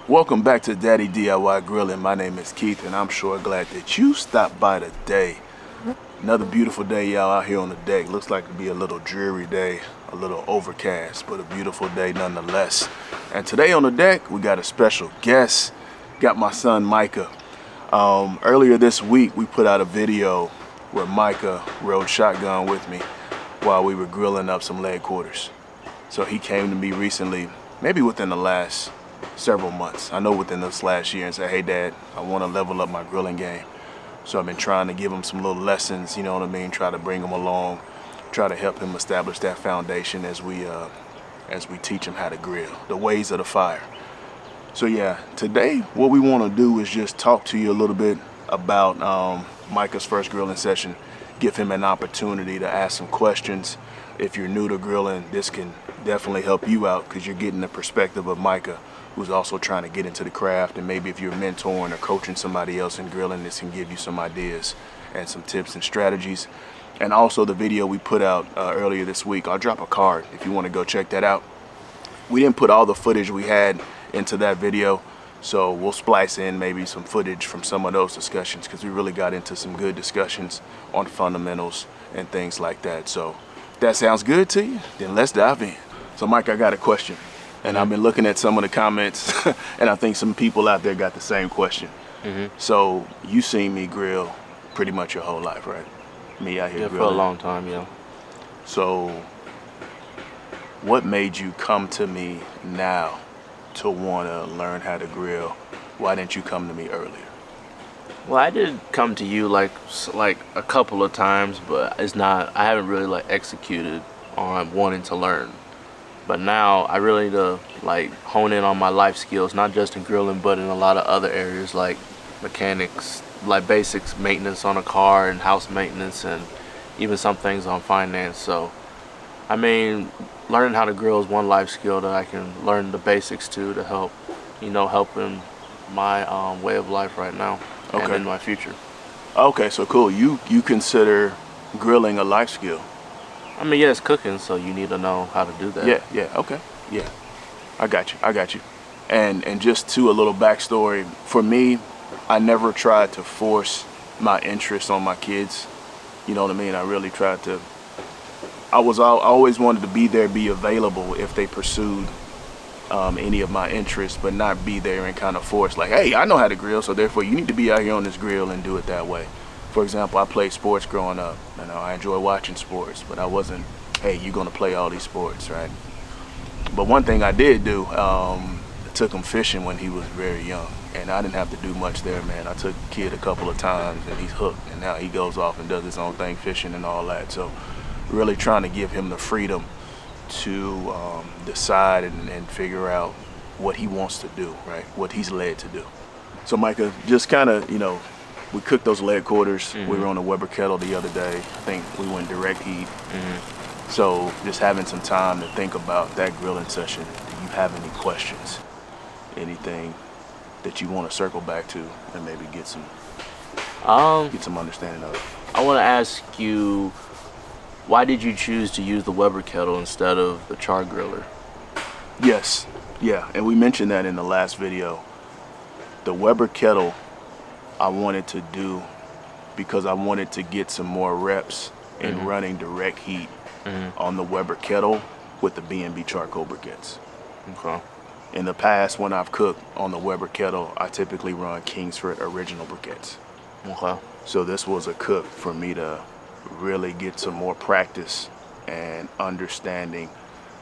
Welcome back to Daddy DIY Grilling. My name is Keith, and I'm sure glad that you stopped by today. Another beautiful day, y'all, out here on the deck. Looks like to be a little dreary day, a little overcast, but a beautiful day nonetheless. And today on the deck, we got a special guest. Got my son Micah. Earlier this week, we put out a video where Micah rode shotgun with me while we were grilling up some leg quarters. So he came to me recently, maybe within the last several months. I know within this last year, and said, hey Dad, I want to level up my grilling game. So I've been trying to give him some little lessons, you know what I mean, try to bring him along, try to help him establish that foundation as we teach him how to grill, the ways of the fire. So yeah, today what we want to do is just talk to you a little bit about Micah's first grilling session, give him an opportunity to ask some questions. If you're new to grilling, this can definitely help you out because you're getting the perspective of Micah, who's also trying to get into the craft. And maybe if you're mentoring or coaching somebody else in grilling, this can give you some ideas and some tips and strategies. And also the video we put out earlier this week, I'll drop a card if you want to go check that out. We didn't put all the footage we had into that video, so we'll splice in maybe some footage from some of those discussions because we really got into some good discussions on fundamentals and things like that. So if that sounds good to you, then let's dive in. So Mike, I got a question. And I've been looking at some of the comments, and I think some people out there got the same question. So you seen me grill pretty much your whole life, right? Me out here grilling. For a long time, yeah. So what made you come to me now to want to learn how to grill? Why didn't you come to me earlier? Well, I did come to you like a couple of times, but I haven't really executed on wanting to learn. But now I really need to hone in on my life skills, not just in grilling, but in a lot of other areas like mechanics, like basics maintenance on a car and house maintenance, and even some things on finance. So, I mean, learning how to grill is one life skill that I can learn the basics to help, helping my way of life right now and in my future. Okay, so cool. You consider grilling a life skill? I mean, yeah, it's cooking, so you need to know how to do that. Yeah, okay. Yeah, I got you. And just to a little backstory, for me, I never tried to force my interest on my kids. You know what I mean? I really tried to, I always wanted to be there, be available if they pursued any of my interests, but not be there and kind of force like, hey, I know how to grill, so therefore you need to be out here on this grill and do it that way. For example, I played sports growing up. I enjoy watching sports, but I wasn't, hey, you're gonna play all these sports, right? But one thing I did do, I took him fishing when he was very young, and I didn't have to do much there, man. I took the kid a couple of times, and he's hooked, and now he goes off and does his own thing fishing and all that. So really trying to give him the freedom to decide and figure out what he wants to do, right? What he's led to do. So Micah, just kind of, we cooked those leg quarters. We were on a Weber Kettle the other day. I think we went direct heat. So just having some time to think about that grilling session. Do you have any questions? Anything that you want to circle back to and maybe get some understanding of? I want to ask you, why did you choose to use the Weber Kettle instead of the char griller? Yes, yeah, and we mentioned that in the last video. The Weber Kettle I wanted to do because I wanted to get some more reps in running direct heat on the Weber Kettle with the B&B charcoal briquettes. Okay. In the past, when I've cooked on the Weber Kettle, I typically run Kingsford original briquettes. Okay. So this was a cook for me to really get some more practice and understanding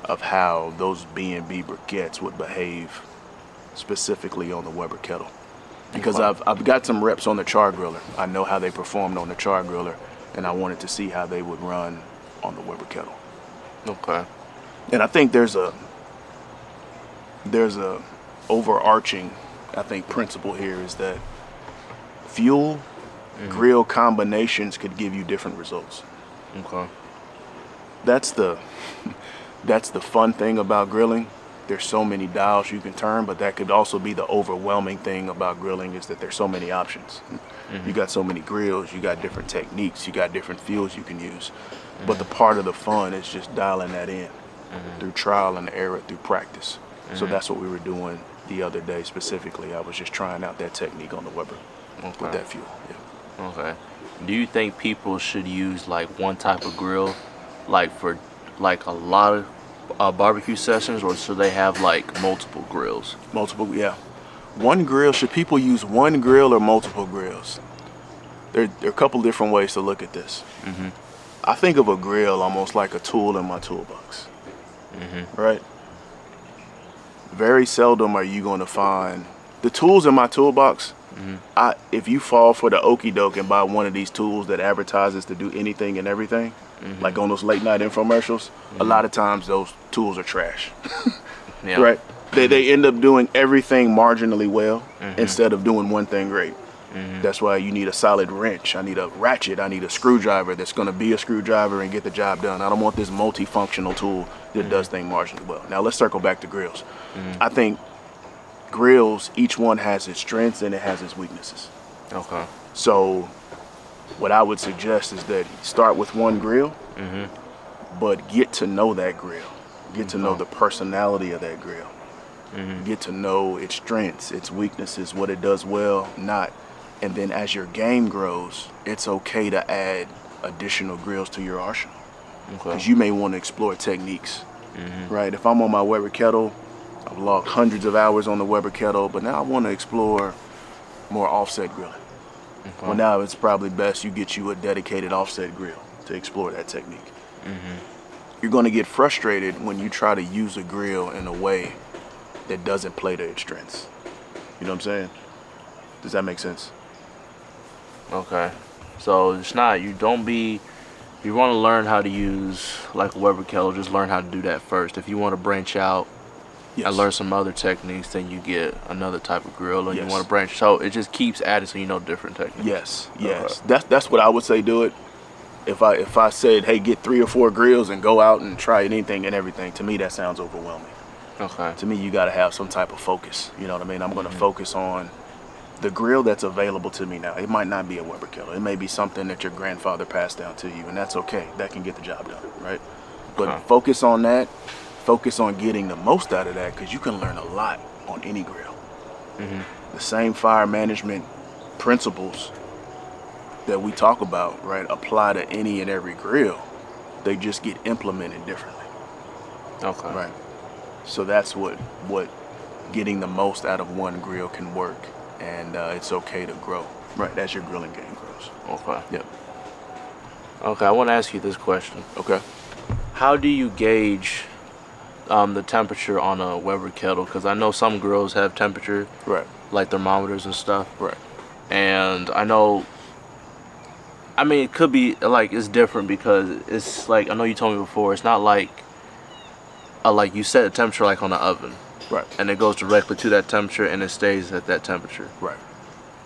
of how those B&B briquettes would behave specifically on the Weber Kettle. Because I've got some reps on the char griller. I know how they performed on the char griller, and I wanted to see how they would run on the Weber Kettle. Okay. And I think there's a overarching, I think, principle here is that fuel grill combinations could give you different results. Okay. That's the fun thing about grilling. There's so many dials you can turn, but that could also be the overwhelming thing about grilling is that there's so many options. You got so many grills, you got different techniques, you got different fuels you can use. But the part of the fun is just dialing that in through trial and error, through practice. So that's what we were doing the other day specifically. I was just trying out that technique on the Weber with that fuel. Yeah. Okay. Do you think people should use like one type of grill, like for like a lot of barbecue sessions, or should they have like multiple grills? Multiple, yeah. One grill, should people use one grill or multiple grills? There are a couple different ways to look at this. I think of a grill almost like a tool in my toolbox, right? Very seldom are you going to find the tools in my toolbox. If you fall for the okie doke and buy one of these tools that advertises to do anything and everything, like on those late night infomercials, a lot of times those tools are trash, right? They end up doing everything marginally well instead of doing one thing great. That's why you need a solid wrench. I need a ratchet. I need a screwdriver that's going to be a screwdriver and get the job done. I don't want this multifunctional tool that does things marginally well. Now let's circle back to grills. I think grills, each one has its strengths and it has its weaknesses. Okay. So what I would suggest is that you start with one grill, but get to know that grill. Get to know the personality of that grill. Get to know its strengths, its weaknesses, what it does well, not. And then as your game grows, it's okay to add additional grills to your arsenal. Because you may want to explore techniques, right? If I'm on my Weber Kettle, I've logged hundreds of hours on the Weber Kettle, but now I want to explore more offset grilling. Well, now it's probably best you get you a dedicated offset grill to explore that technique. You're going to get frustrated when you try to use a grill in a way that doesn't play to its strengths. You know what I'm saying? Does that make sense? Okay. So it's not, you want to learn how to use like a Weber Kettle, just learn how to do that first. If you want to branch out and learn some other techniques, then you get another type of grill, and you want to branch. So it just keeps adding, so you know different techniques. Yes. That's what I would say. Do it. If I said, hey, get 3 or 4 grills and go out and try anything and everything, to me that sounds overwhelming. Okay. To me, you got to have some type of focus. You know what I mean? I'm going to focus on the grill that's available to me now. It might not be a Weber Kettle. It may be something that your grandfather passed down to you, and that's okay. That can get the job done, right? But focus on that. Focus on getting the most out of that, because you can learn a lot on any grill. The same fire management principles that we talk about, right, apply to any and every grill. They just get implemented differently. Okay. Right. So that's what getting the most out of one grill can work, and it's okay to grow, right, as your grilling game grows. Okay. Yep. Okay, I want to ask you this question. Okay. How do you gauge the temperature on a Weber Kettle? Because I know some grills have temperature, Right. like thermometers and stuff. Right. And I mean, it could be like it's different because it's like, I know you told me before, it's not like you set a temperature like on the oven. Right. And it goes directly to that temperature and it stays at that temperature. Right.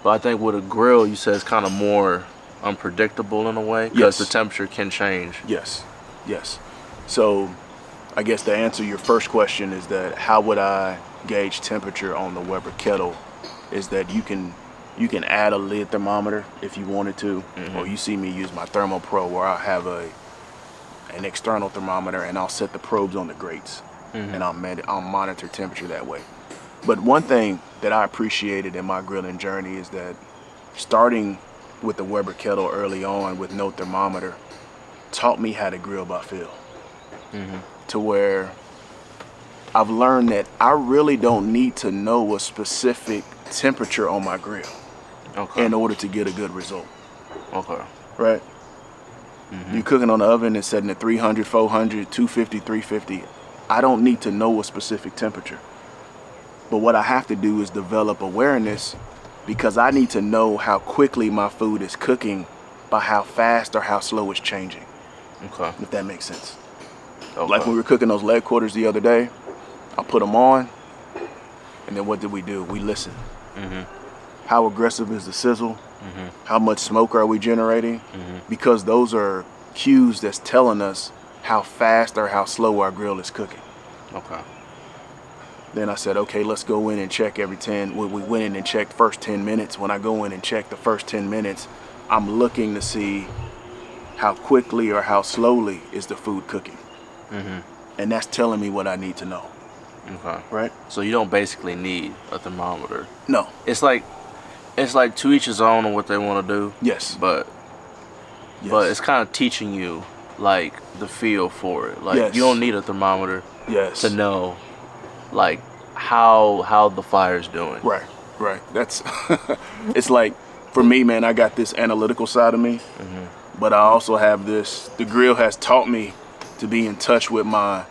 But I think with a grill, you said it's kind of more unpredictable in a way, because the temperature can change. Yes. So I guess to answer your first question is that how would I gauge temperature on the Weber Kettle is that you can add a lid thermometer if you wanted to, or you see me use my Thermo Pro where I have an external thermometer and I'll set the probes on the grates and I'll monitor temperature that way. But one thing that I appreciated in my grilling journey is that starting with the Weber Kettle early on with no thermometer taught me how to grill by feel. To where I've learned that I really don't need to know a specific temperature on my grill in order to get a good result. Okay. Right? You're cooking on the oven, it's setting at 300, 400, 250, 350. I don't need to know a specific temperature. But what I have to do is develop awareness, because I need to know how quickly my food is cooking by how fast or how slow it's changing. Okay. If that makes sense. Okay. Like when we were cooking those leg quarters the other day, I put them on, and then what did? We listen. How aggressive is the sizzle? How much smoke are we generating? Because those are cues that's telling us how fast or how slow our grill is cooking. Okay. Then I said, okay, let's go in and check every 10. We went in and checked first 10 minutes. When I go in and check the first 10 minutes, I'm looking to see how quickly or how slowly is the food cooking. And that's telling me what I need to know. Okay. right? So you don't basically need a thermometer. No. It's like to each his own on what they want to do. Yes. But Yes. it's kind of teaching you like the feel for it. Like Yes. you don't need a thermometer Yes. to know like how the fire's doing. Right. Right. That's it's like for me, man, I got this analytical side of me, but I also have this. The grill has taught me to be in touch with my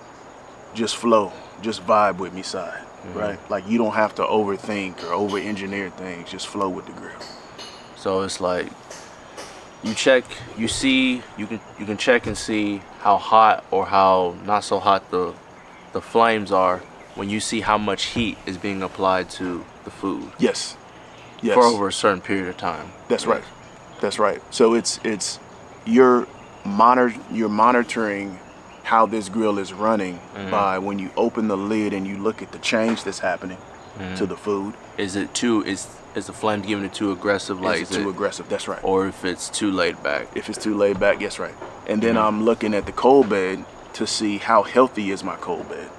just flow, just vibe with me side, right? Like you don't have to overthink or over engineer things. Just flow with the grill. So it's like you can check and see how hot or how not so hot the flames are when you see how much heat is being applied to the food Yes. Yes. for over a certain period of time. That's right. That's right. So it's you're monitoring how this grill is running by when you open the lid and you look at the change that's happening to the food. Is the flame giving it too aggressive? Like Is it too aggressive? That's right. Or if it's too laid back. If it's too laid back, yes, right. And then I'm looking at the coal bed to see how healthy is my coal bed.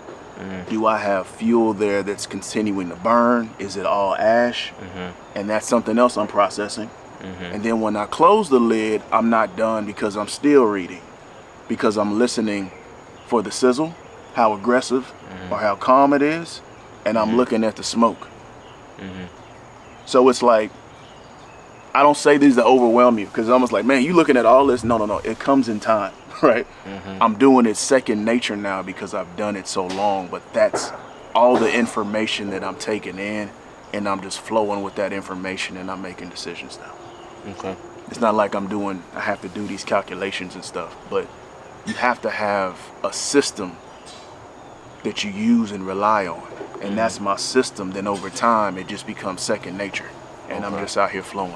Do I have fuel there that's continuing to burn? Is it all ash? And that's something else I'm processing. And then when I close the lid, I'm not done because I'm still reading, because I'm listening for the sizzle, how aggressive or how calm it is, and I'm looking at the smoke. So it's like, I don't say these to overwhelm you, because it's almost like, man, you looking at all this. No. It comes in time, right? I'm doing it second nature now because I've done it so long, but that's all the information that I'm taking in, and I'm just flowing with that information, and I'm making decisions now. Okay. It's not like I have to do these calculations and stuff, but you have to have a system that you use and rely on. And that's my system. Then over time, it just becomes second nature. And I'm just out here flowing.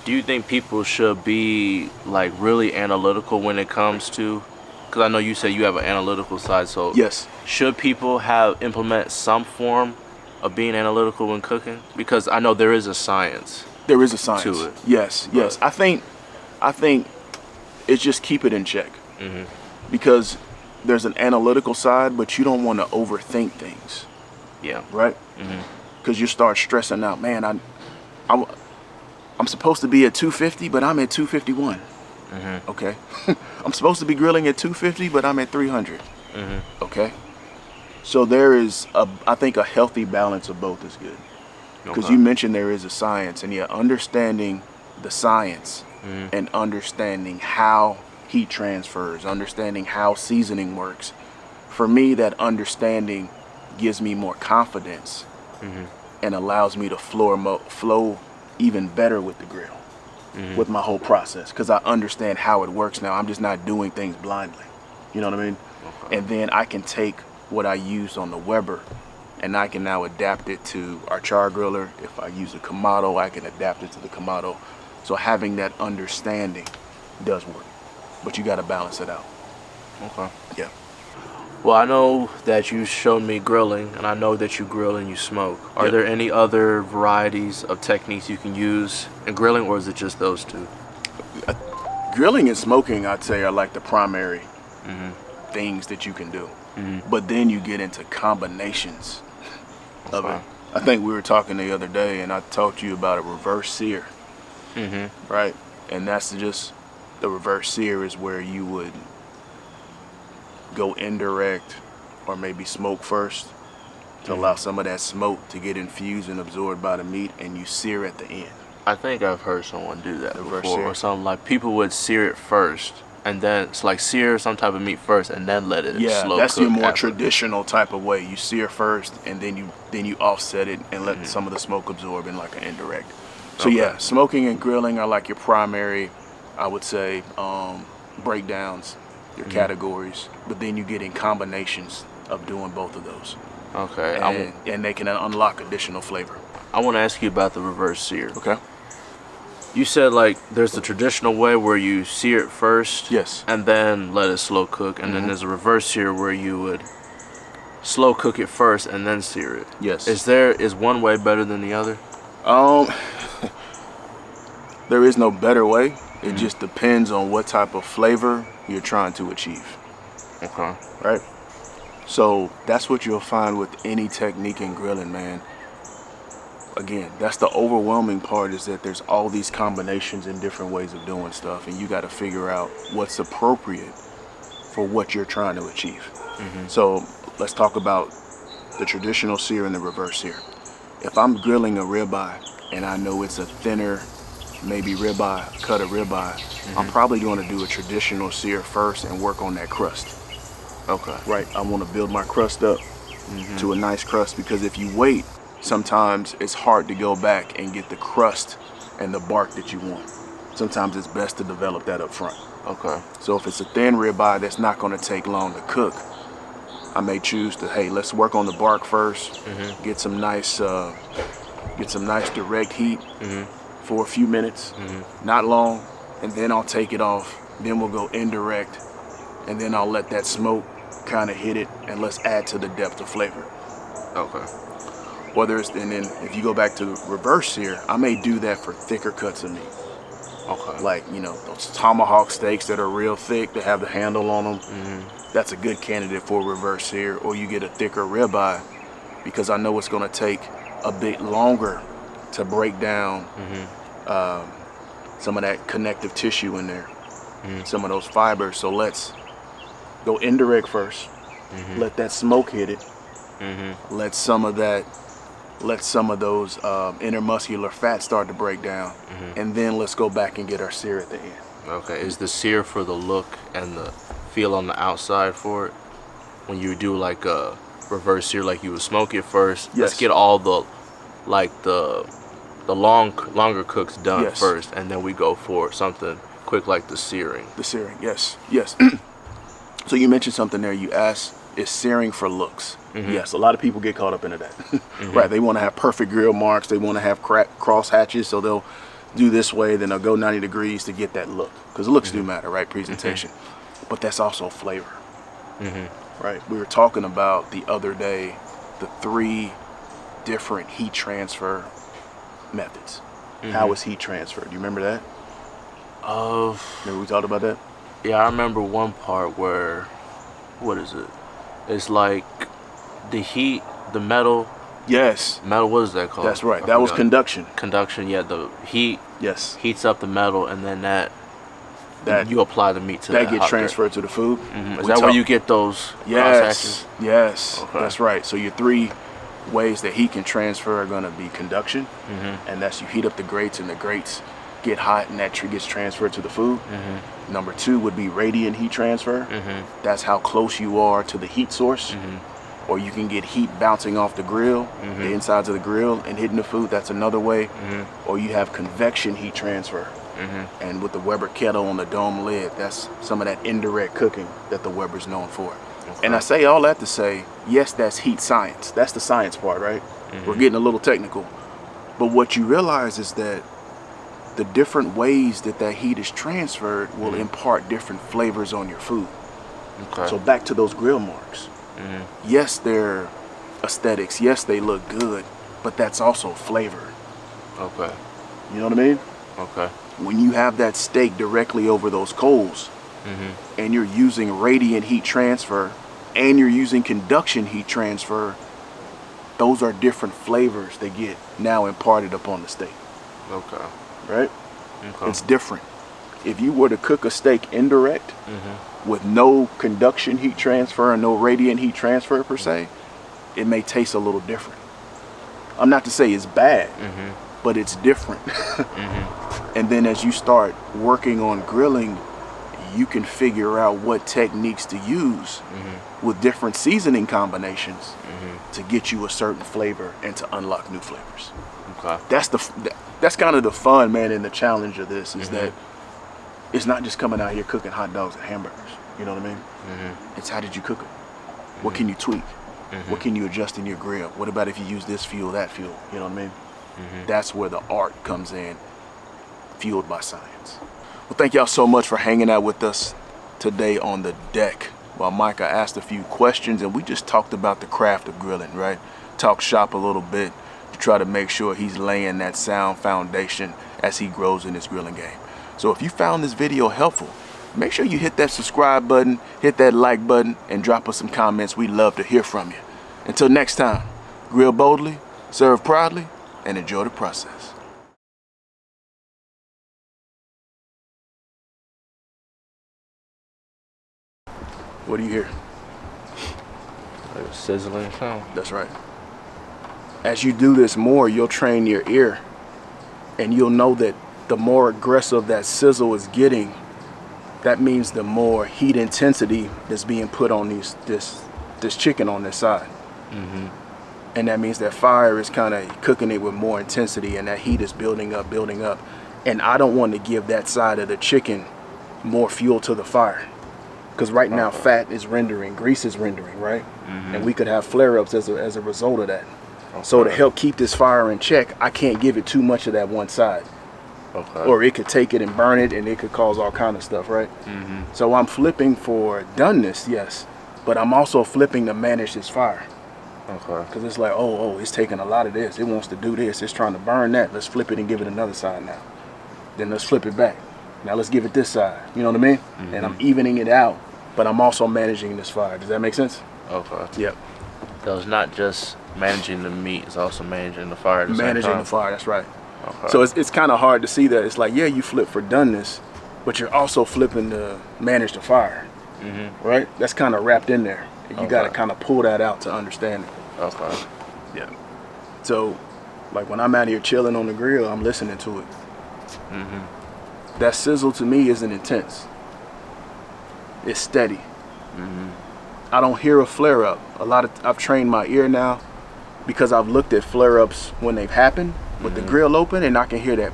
Do you think people should be like really analytical when it comes to, because I know you said you have an analytical side, so Yes. should people implement some form of being analytical when cooking? Because I know there is a science. There is a science to it. Yes. I think it's just keep it in check. Because there's an analytical side, but you don't want to overthink things. Yeah. Right? Because you start stressing out. Man, I'm supposed to be at 250, but I'm at 251. Okay. I'm supposed to be grilling at 250, but I'm at 300. Okay. So there is I think a healthy balance of both is good. Because you mentioned there is a science, and understanding the science and understanding how heat transfers, understanding how seasoning works. For me, that understanding gives me more confidence and allows me to flow even better with the grill, with my whole process, because I understand how it works now. I'm just not doing things blindly. You know what I mean? And then I can take what I used on the Weber, and I can now adapt it to our char griller. If I use a Kamado, I can adapt it to the Kamado. So having that understanding does work, but you got to balance it out. Okay. Yeah. Well, I know that you showed me grilling, and I know that you grill and you smoke. Are there any other varieties of techniques you can use in grilling, or is it just those two? Grilling and smoking, I'd say, are like the primary things that you can do. But then you get into combinations of it. I think we were talking the other day, and I talked to you about a reverse sear. Right? And that's just, the reverse sear is where you would go indirect or maybe smoke first to allow some of that smoke to get infused and absorbed by the meat, and you sear at the end. I think I've heard someone do that Reverse before, sear. or something like people would sear it first, and then it's like sear some type of meat first, and then let it slow that's cook your more after. traditional type of way. You sear first, and then you offset it and let some of the smoke absorb in like an indirect. So smoking and grilling are like your primary, I would say, breakdowns, your categories. But then you get in combinations of doing both of those. Okay. And they can unlock additional flavor. I want to ask you about the reverse sear. Okay. You said like there's the traditional way where you sear it first, Yes. and then let it slow cook, and then there's a reverse sear where you would slow cook it first and then sear it. Yes. Is one way better than the other? There is no better way. It just depends on what type of flavor you're trying to achieve. Okay. Right? So that's what you'll find with any technique in grilling, man. Again, that's the overwhelming part, is that there's all these combinations and different ways of doing stuff, and you got to figure out what's appropriate for what you're trying to achieve. So let's talk about the traditional sear and the reverse sear. If I'm grilling a ribeye and I know it's a thinner, maybe ribeye, cut of ribeye, I'm probably going to do a traditional sear first and work on that crust. Okay. Right, I want to build my crust up to a nice crust, because if you wait, sometimes it's hard to go back and get the crust and the bark that you want. Sometimes it's best to develop that up front. Okay. So if it's a thin ribeye that's not going to take long to cook, I may choose to, hey, let's work on the bark first, get some nice direct heat for a few minutes, not long, and then I'll take it off. Then we'll go indirect, and then I'll let that smoke kind of hit it, and let's add to the depth of flavor. Okay. Whether it's, and then if you go back to the reverse sear, I may do that for thicker cuts of meat. Okay. Like, you know, those tomahawk steaks that are real thick, that have the handle on them. That's a good candidate for reverse sear. Or you get a thicker ribeye, because I know it's going to take a bit longer to break down some of that connective tissue in there, some of those fibers. So let's go indirect first. Let that smoke hit it. Let some of those intermuscular fats start to break down, and then let's go back and get our sear at the end. Okay. Is the sear for the look and the feel on the outside for it? When you do like a reverse sear, like you would smoke it first. Yes. Let's get all the longer cooks done first, and then we go for something quick like the searing. The searing, yes. So you mentioned something there. You asked, is searing for looks? Yes, a lot of people get caught up into that. Right, they want to have perfect grill marks. They want to have cross hatches, so they'll do this way, then they'll go 90 degrees to get that look. Because looks do matter, right? Presentation. But that's also flavor. Right, we were talking about the other day the 3 different heat transfer methods. How is heat transferred? Do you remember that? Remember we talked about that? Yeah, I remember one part where, what is it? It's like the heat, the metal. Yes. Metal, what is that called? That's right. That was conduction. Conduction, yeah. The heat heats up the metal, and then that you apply the meat to that. That gets transferred to the food. Is that where you get those cross-hatches? Yes. Okay. That's right. So your 3 ways that heat can transfer are going to be conduction, and that's you heat up the grates, and the grates get hot, and that gets transferred to the food. Number 2 would be radiant heat transfer. That's how close you are to the heat source. Or you can get heat bouncing off the grill, the insides of the grill, and hitting the food. That's another way. Or you have convection heat transfer. And with the Weber Kettle on the dome lid, that's some of that indirect cooking that the Weber's known for. And I say all that to say, yes, that's heat science. That's the science part, right? We're getting a little technical. But what you realize is that the different ways that heat is transferred will impart different flavors on your food. Okay. So back to those grill marks. Yes, they're aesthetics. Yes, they look good, but that's also flavor. Okay. You know what I mean? Okay. When you have that steak directly over those coals, and you're using radiant heat transfer, and you're using conduction heat transfer, those are different flavors that get now imparted upon the steak. Okay. Right? Okay. It's different. If you were to cook a steak indirect with no conduction heat transfer and no radiant heat transfer per se, it may taste a little different. I'm not to say it's bad, but it's different. And then as you start working on grilling, you can figure out what techniques to use with different seasoning combinations to get you a certain flavor and to unlock new flavors. Okay. That's kind of the fun, man, and the challenge of this is that it's not just coming out here cooking hot dogs and hamburgers. You know what I mean? It's how did you cook it? What can you tweak? What can you adjust in your grill? What about if you use this fuel, that fuel? You know what I mean? That's where the art comes in, fueled by science. Well, thank y'all so much for hanging out with us today on the deck while Micah asked a few questions, and we just talked about the craft of grilling, right? Talk shop a little bit to try to make sure he's laying that sound foundation as he grows in his grilling game. So if you found this video helpful, make sure you hit that subscribe button, hit that like button, and drop us some comments. We'd love to hear from you. Until next time, grill boldly, serve proudly, and enjoy the process. What do you hear? Like a sizzling sound. That's right. As you do this more, you'll train your ear, and you'll know that the more aggressive that sizzle is getting, that means the more heat intensity that's being put on this chicken on this side. And that means that fire is kind of cooking it with more intensity, and that heat is building up. And I don't want to give that side of the chicken more fuel to the fire, because right now fat is rendering, grease is rendering, right? And we could have flare-ups as a result of that. So to help keep this fire in check, I can't give it too much of that one side. Or it could take it and burn it, and it could cause all kind of stuff, right? So I'm flipping for doneness, yes, but I'm also flipping to manage this fire. Because it's like, oh, it's taking a lot of this. It wants to do this. It's trying to burn that. Let's flip it and give it another side now. Then let's flip it back. Now let's give it this side. You know what I mean? And I'm evening it out, but I'm also managing this fire. Does that make sense? Yep. So it's not just managing the meat, it's also managing the fire at the same time. Managing the fire, that's right. So it's kind of hard to see that. It's like, yeah, you flip for doneness, but you're also flipping to manage the fire, right? That's kind of wrapped in there. You got to kind of pull that out to understand it. Yeah. So, like when I'm out here chilling on the grill, I'm listening to it. That sizzle to me isn't intense. It's steady. I don't hear a flare up. I've trained my ear now, because I've looked at flare ups when they've happened with the grill open, and I can hear that.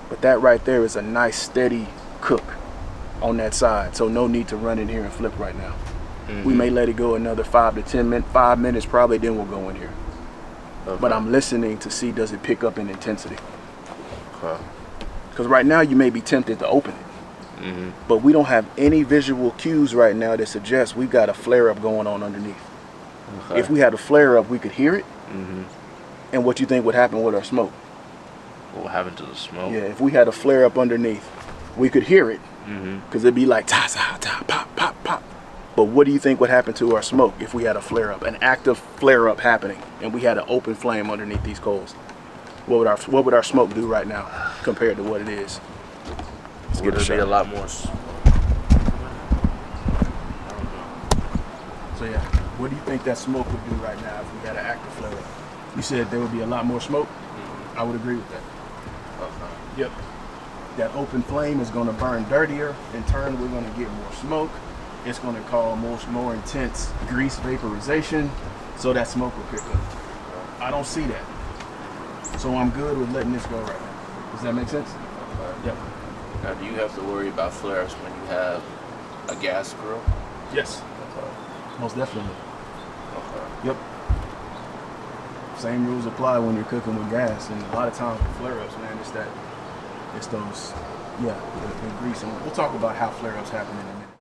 But that right there is a nice steady cook on that side, so no need to run in here and flip right now. We may let it go another 5 to 10 minutes, 5 minutes probably, then we'll go in here. But I'm listening to see, does it pick up in intensity? Because right now you may be tempted to open it, but we don't have any visual cues right now that suggest we've got a flare up going on underneath. If we had a flare up, we could hear it. And what you think would happen with our smoke? What happened to the smoke? Yeah, if we had a flare up underneath, we could hear it, because it'd be like ta ta ta, pop pop pop. But what do you think would happen to our smoke if we had a flare up, an active flare up happening, and we had an open flame underneath these coals? What would our smoke do right now compared to what it is? Would it be a lot more? So yeah, what do you think that smoke would do right now if we had an active flare up? You said there would be a lot more smoke. I would agree with that. Yep. That open flame is going to burn dirtier. In turn, we're going to get more smoke. It's going to cause more intense grease vaporization, so that smoke will pick up. I don't see that, so I'm good with letting this go right now. Does that make sense? Yep. Now, do you have to worry about flares when you have a gas grill? Yes. Most definitely. Yep. Same rules apply when you're cooking with gas, and a lot of times with flare-ups, man, it's those, the grease. And we'll talk about how flare-ups happen in a minute.